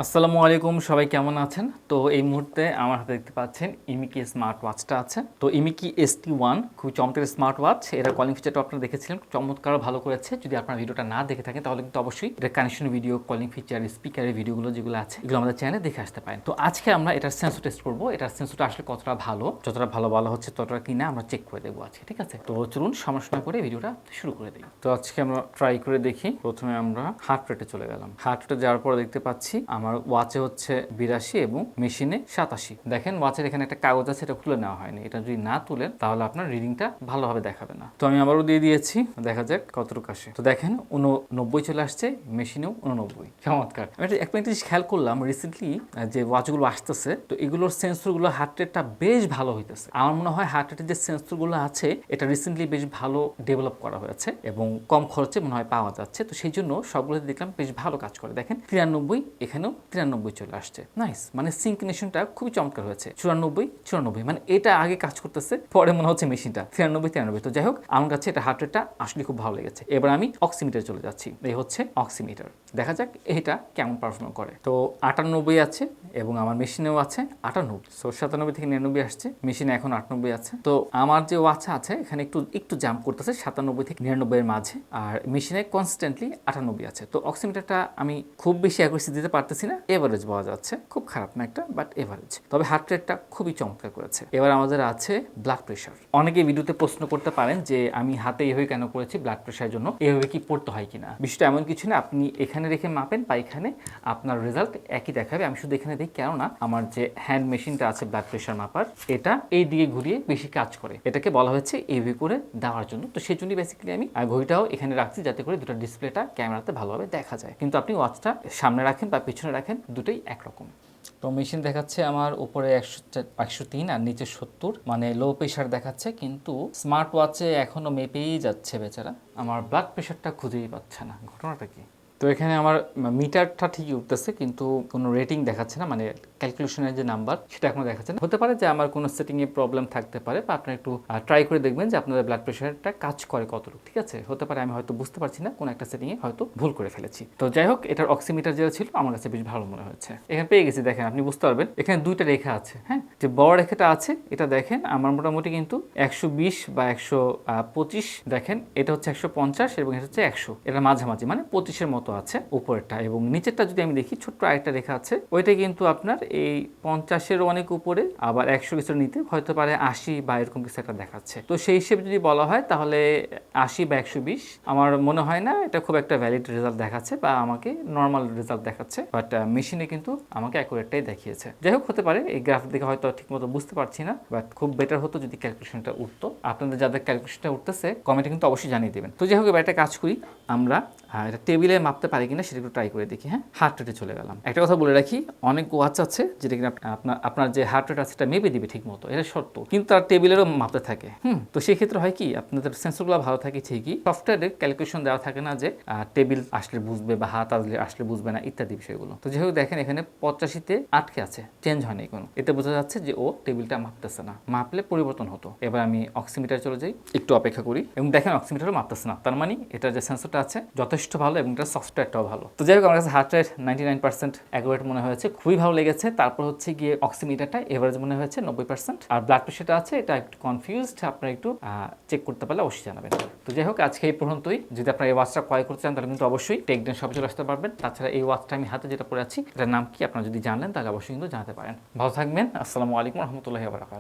আসসালামু আলাইকুম, সবাই কেমন আছেন? তো এই মুহূর্তে আমার হাতে দেখতে পাচ্ছেন ইমিকি স্মার্ট ওয়াচটা আছে। তো ইমিকি ST1 খুব চমৎকার স্মার্ট ওয়াচ। এর কলিং ফিচারটা আপনারা দেখেছিলেন, চমৎকার ভালো করেছে। যদি আপনারা ভিডিওটা না দেখে থাকেন তাহলে কিন্তু অবশ্যই এটা কানেকশন ভিডিও, কলিং ফিচার, স্পিকারের ভিডিওগুলো যেগুলো আছে এগুলো আমাদের চ্যানেলে দেখে আসতে পারেন। তো আজকে আমরা এটার সেন্সর টেস্ট করবো। এটার সেন্সরটা আসলে কতটা ভালো, যতটা ভালো বলা হচ্ছে ততটা কিনা আমরা চেক করে দেবো আজকে, ঠিক আছে? তো চলুন সমস্যা না করে ভিডিওটা শুরু করে দিই। তো আজকে আমরা ট্রাই করে দেখি। প্রথমে আমরা হার্ট রেটে চলে গেলাম। হার্ট রেটে যাওয়ার পর দেখতে পাচ্ছি আমার ওয়াচে হচ্ছে 82 এবং মেশিনে 87। দেখেন ওয়াচের এখানে একটা কাগজ আছে, এটা খুলে নেওয়া হয়নি। এটা যদি না তুলেন তাহলে আপনার রিডিংটা ভালোভাবে দেখাবে না। তো আমি আবারও দিয়ে দিয়েছি, দেখা যাক কতটুকু আসে। তো দেখেন 89 চলে আসছে, মেশিনেও 89। চমৎকার। আমি একটা জিনিস খেয়াল করলাম রিসেন্টলি, যে ওয়াচগুলো আসতেছে তো এগুলোর সেন্সরগুলো হার্ট রেটটা বেশ ভালো হইতেছে। আমার মনে হয় হার্ট রেটের যে সেন্সরগুলো আছে এটা রিসেন্টলি বেশ ভালো ডেভেলপ করা হয়েছে এবং কম খরচে মনে হয় পাওয়া যাচ্ছে। তো সেই জন্য সবগুলোতে দেখলাম বেশ ভালো কাজ করে। দেখেন 93, এখানেও 93 চলে আসছে। নাইস, মানে সিঙ্কনেশনটা খুবই চমৎকার হয়েছে। 94, 94, মানে এটা আগে কাজ করতেছে, পরে মনে হচ্ছে মেশিনটা 93, 93। তো যাই হোক, আমার কাছে এটা হার্ট রেটটা আসলে খুব ভালো লেগেছে। এবার আমি অক্সিমিটার চলে যাচ্ছি। এই হচ্ছে অক্সিমিটার, দেখা যাক এটা কেমন পারফর্ম করে। তো 98 আছে এবং আমার মেশিনেও আছে 98। সো 97 থেকে 99 আসছে, মেশিনে এখন 98 আছে। তো আমার যে ওয়াচ আছে এখানে একটু জাম্প করতেছে 97 থেকে 99 এর মাঝে, আর মেশিনে কনস্ট্যান্টলি 98 আছে। তো অক্সিমিটারটা আমি খুব বেশি অ্যাকুরেসি দিতে পারতেছি না, এভারেজ পাওয়া যাচ্ছে, খুব খারাপ না একটা, বাট এভারেজ। তবে হার্ট রেটটা খুবই চমৎকার করেছে। এবার আমাদের আছে ব্লাড প্রেশার। অনেকে ভিডিওতে প্রশ্ন করতে পারেন যে আমি হাতে এভাবে কেন করেছি, ব্লাড প্রেশারের জন্য এভাবে কি পড়তে হয় কিনা। বিষয়টা এমন কিছু না, আপনি এখানে রেখে মাপেন বা এখানে, আপনার রেজাল্ট একই দেখাবে। আমি শুধু এখানে দেখি, কেননা আমার যে হ্যান্ড মেশিনটা আছে ব্লাড প্রেশার মাপার, এটা এই দিকে ঘুরিয়ে বেশি কাজ করে। এটাকে বলা হচ্ছে এভাবে করে দেওয়ার জন্য। তো সেই জন্যই বেসিক্যালি আমি ঘড়িটাও এখানে রাখছি, যাতে করে দুটো ডিসপ্লেটা ক্যামেরাতে ভালোভাবে দেখা যায়। কিন্তু আপনি ওয়াচটা সামনে রাখেন বা পিছনে রাখেন, দুটোই একরকম। তো মেশিন দেখাচ্ছে আমার উপরে 103 আর নিচে 70, মানে লো প্রেশার দেখাচ্ছে। কিন্তু স্মার্ট ওয়াচে এখনও মেপেই যাচ্ছে বেচারা, আমার ব্লাড প্রেশারটা খুঁজেই পাচ্ছে না। ঘটনাটা কি? তো এখানে আমার মিটারটা ঠিকই উঠতেছে কিন্তু কোনো রেটিং দেখাচ্ছে না, মানে ক্যালকুলেশনের যে নাম্বার সেটা এখনো দেখাচ্ছে না। হতে পারে যে আমার কোনো সেটিংয়ে প্রবলেম থাকতে পারে, বা আপনারা একটু ট্রাই করে দেখবেন যে আপনাদের ব্লাড প্রেশারটা কাজ করে কতটুকু, ঠিক আছে? হতে পারে আমি হয়তো বুঝতে পারছি না, কোনো একটা সেটিংয়ে হয়তো ভুল করে ফেলেছি। তো যাই হোক, এটার অক্সিমিটার যেটা ছিল আমার কাছে বেশ ভালো মনে হয়েছে। এখানে পেয়ে গেছি, দেখেন আপনি বুঝতে পারবেন এখানে দুইটা রেখা আছে। হ্যাঁ, যে বড় রেখাটা আছে এটা দেখেন আমার মোটামুটি কিন্তু 120 বা 125, দেখেন এটা হচ্ছে 150 এবং এটা হচ্ছে 100, এটা মাঝামাঝি মানে 25-এর মতো আছে উপরেরটা। এবং নিচেরটা যদি আমি দেখি, ছোট্ট আরেকটা রেখা আছে, ওইটা কিন্তু আপনার এই 50-এর অনেক উপরে, আবার 100 কিছু নিতে হয়তো পারে 80 বা এরকম কিছু একটা দেখাচ্ছে। তো সেই হিসেবে যদি বলা হয় তাহলে 80 বা 120 আমার মনে হয় না এটা খুব একটা ভ্যালিড রেজাল্ট দেখাচ্ছে, বা আমাকে নর্মাল রেজাল্ট দেখাচ্ছে। বাট মেশিনে কিন্তু আমাকে অ্যাকুরেটটাই দেখিয়েছে। যাই হোক, হতে পারে এই গ্রাফ দেখে হয়তো ঠিকমতো বুঝতে পারছি না, বাট খুব বেটার হতো যদি ক্যালকুলেশনটা উঠতো। আপনাদের যাদের ক্যালকুলেশনটা উঠতেছে কমেন্টে কিন্তু অবশ্যই জানিয়ে দেবেন। তো যাই হোক, এবার একটা কাজ করি, আমরা এটা টেবিলে মাপতে পারি কিনা সেটা একটু ট্রাই করে দেখি। হ্যাঁ, হার্ট রেটে চলে গেলাম। একটা কথা বলে রাখি, অনেক ওয়াচ আছে যেটা কিনা আপনার যে হার্ট রেট আছে সেটা মেপে দিবে ঠিক মতো, এটা সত্য, কিন্তু তার টেবিলেরও মাপতে থাকে। তো সেই ক্ষেত্রে হয় কি, আপনাদের সেন্সরগুলো ভালো থাকে ঠিকই, সফটওয়্যারে ক্যালকুলেশন দেওয়া থাকে না যে টেবিল আসলে বুঝবে বা হাত আসলে বুঝবে না ইত্যাদি বিষয়গুলো। তো যেহেতু দেখেন এখানে 85-তে আটকে আছে, চেঞ্জ হয়নি কোনো, এতে বোঝা যাচ্ছে যে ও টেবিলটা মাপতেছে না, মাপলে পরিবর্তন হতো। এবার আমি অক্সিমিটার চলে যাই, একটু অপেক্ষা করি, এবং দেখেন অক্সিমিটারও মাপতেছে না, তার মানে এটার যে সেন্সরটা আছে যথেষ্ট ভালো এবং এটার সফটওয়্যারটাও ভালো। তো যাই হোক, আমার কাছে হার্ট রেট 99% অ্যাকুরেট মনে হয়েছে, খুবই ভালো লেগেছে। তারপর হচ্ছে গিয়ে অক্সিমিটারটা এভারেজ মনে হয়েছে 90%, আর ব্লাড প্রেশারটা আছে এটা একটু কনফিউজড, আপনারা একটু চেক করতে পারলে অবশ্যই জানাবেন। তো যাই হোক, আজকে এই পর্যন্তই। যদি আপনারা এই ওয়াচটা ক্রয় করতে চান তাহলে কিন্তু অবশ্যই টেকডেন শপে চলে আসতে পারবেন। তাছাড়া এই ওয়াচটা আমি হাতে যেটা পরে আছি এটার নাম কি আপনারা যদি জানলেন তাহলে অবশ্যই কিন্তু জানাতে পারেন। ভালো থাকবেন। আসসালামু আলাইকুম রহমতুল্লাহি ওয়া বারাকাতুহু।